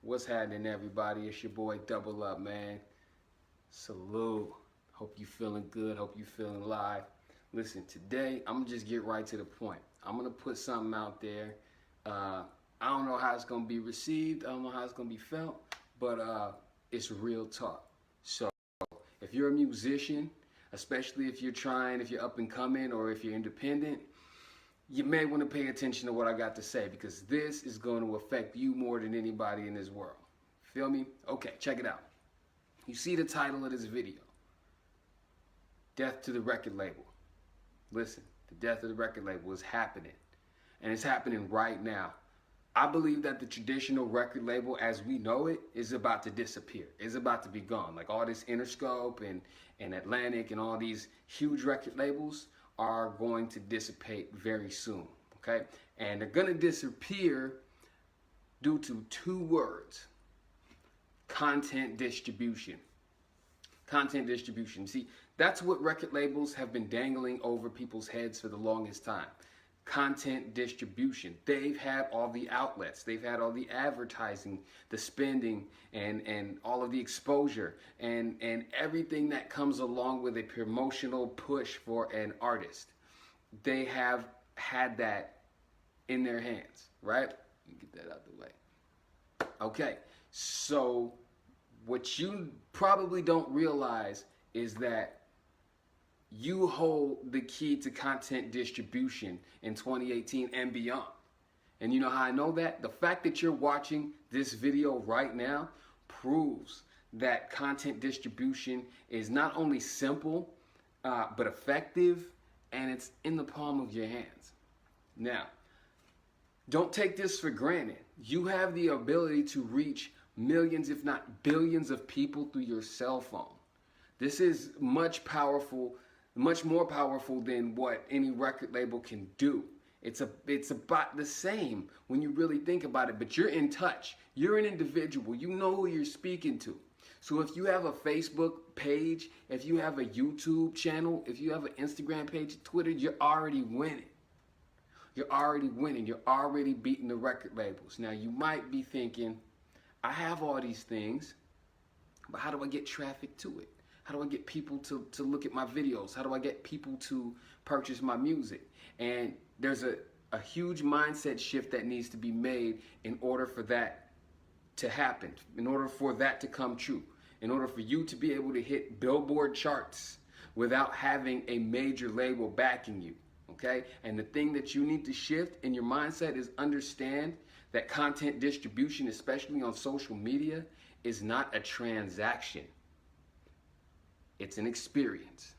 What's happening, everybody? It's your boy Double Up, man. Salute. Hope you feeling good. Hope you feeling live. Listen, today I'm gonna just get right to the point. I'm gonna put something out there. I don't know how it's gonna be received. I don't know how it's gonna be felt, but it's real talk. So if you're a musician, especially if you're up and coming, or if you're independent, you may want to pay attention to what I got to say, because this is going to affect you more than anybody in this world. Feel me? Okay, check it out. You see the title of this video. Death to the record label. Listen, the death of the record label is happening. And it's happening right now. I believe that the traditional record label as we know it is about to disappear. It's about to be gone. Like all this Interscope and Atlantic and all these huge record labels are going to dissipate very soon, okay? And they're gonna disappear due to two words: content distribution. Content distribution. See, that's what record labels have been dangling over people's heads for the longest time. Content distribution. They've had all the outlets, they've had all the advertising, the spending, and all of the exposure, and everything that comes along with a promotional push for an artist. They have had that in their hands, right? Let me get that out of the way. Okay, so what you probably don't realize is that you hold the key to content distribution in 2018 and beyond. And you know how I know that? The fact that you're watching this video right now proves that content distribution is not only simple, but effective, and it's in the palm of your hands. Now, don't take this for granted. You have the ability to reach millions, if not billions, of people through your cell phone. This is much more powerful than what any record label can do. It's about the same when you really think about it, but you're in touch. You're an individual. You know who you're speaking to. So if you have a Facebook page, if you have a YouTube channel, if you have an Instagram page, Twitter, you're already winning. You're already winning. You're already beating the record labels. Now you might be thinking, I have all these things, but how do I get traffic to it? How do I get people to look at my videos? How do I get people to purchase my music? And there's a huge mindset shift that needs to be made in order for that to happen, in order for that to come true, in order for you to be able to hit Billboard charts without having a major label backing you, okay? And the thing that you need to shift in your mindset is understand that content distribution, especially on social media, is not a transaction. It's an experience.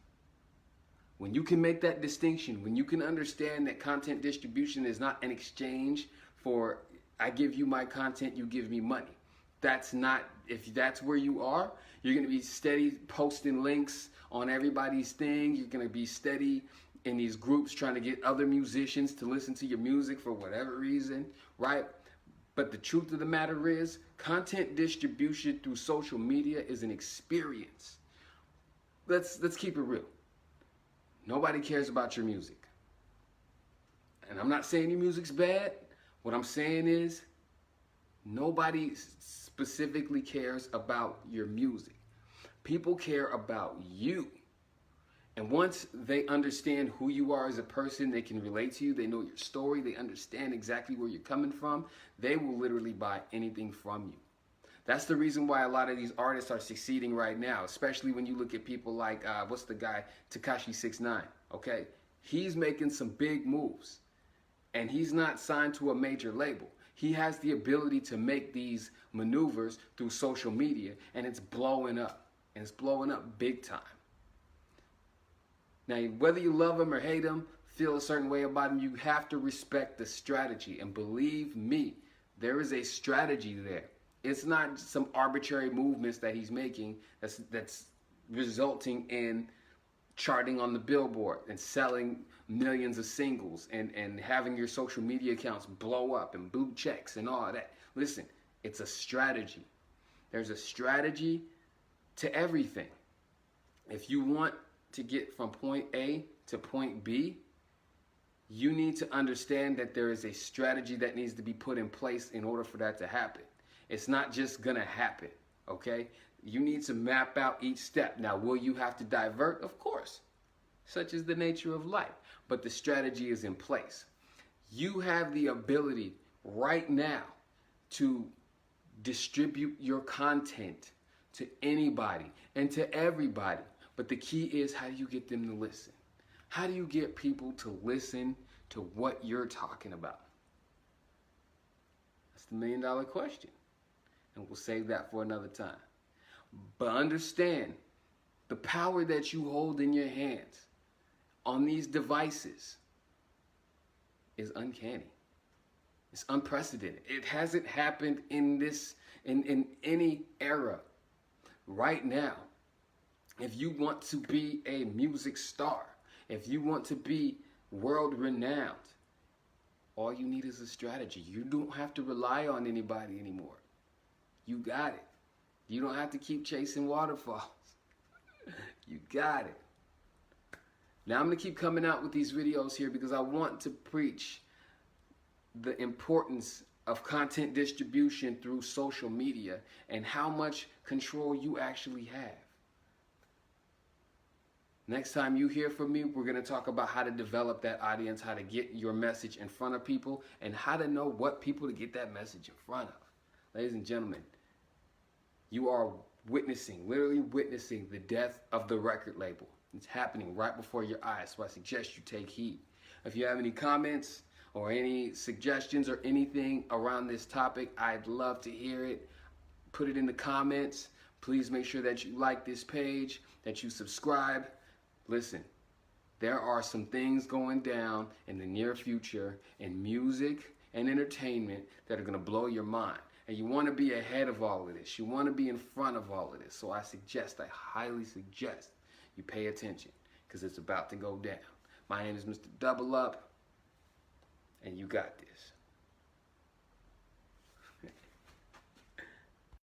When you can make that distinction, when you can understand that content distribution is not an exchange for, I give you my content, you give me money. That's not, if that's where you are, you're gonna be steady posting links on everybody's thing. You're gonna be steady in these groups trying to get other musicians to listen to your music for whatever reason, right? But the truth of the matter is, content distribution through social media is an experience. Let's keep it real. Nobody cares about your music. And I'm not saying your music's bad. What I'm saying is nobody specifically cares about your music. People care about you. And once they understand who you are as a person, they can relate to you, they know your story, they understand exactly where you're coming from, they will literally buy anything from you. That's the reason why a lot of these artists are succeeding right now, especially when you look at people like, what's the guy, Tekashi 6ix9ine, okay? He's making some big moves, and he's not signed to a major label. He has the ability to make these maneuvers through social media, and it's blowing up, and it's blowing up big time. Now, whether you love him or hate him, feel a certain way about him, you have to respect the strategy, and believe me, there is a strategy there. It's not some arbitrary movements that he's making that's resulting in charting on the Billboard and selling millions of singles and having your social media accounts blow up and blue checks and all of that. Listen, it's a strategy. There's a strategy to everything. If you want to get from point A to point B, you need to understand that there is a strategy that needs to be put in place in order for that to happen. It's not just gonna happen, okay? You need to map out each step. Now, will you have to divert? Of course. Such is the nature of life. But the strategy is in place. You have the ability right now to distribute your content to anybody and to everybody. But the key is, how do you get them to listen? How do you get people to listen to what you're talking about? That's the $1,000,000 question. And we'll save that for another time. But understand, the power that you hold in your hands on these devices is uncanny. It's unprecedented. It hasn't happened in any era. Right now, if you want to be a music star, if you want to be world renowned, all you need is a strategy. You don't have to rely on anybody anymore. You got it. You don't have to keep chasing waterfalls. You got it. Now I'm going to keep coming out with these videos here because I want to preach the importance of content distribution through social media and how much control you actually have. Next time you hear from me, we're going to talk about how to develop that audience, how to get your message in front of people, and how to know what people to get that message in front of. Ladies and gentlemen, you are literally witnessing the death of the record label. It's happening right before your eyes, so I suggest you take heed. If you have any comments or any suggestions or anything around this topic, I'd love to hear it. Put it in the comments. Please make sure that you like this page, that you subscribe. Listen, there are some things going down in the near future in music and entertainment that are going to blow your mind. And you want to be ahead of all of this. You want to be in front of all of this. So I highly suggest you pay attention because it's about to go down. My name is Mr. Double Up, and you got this.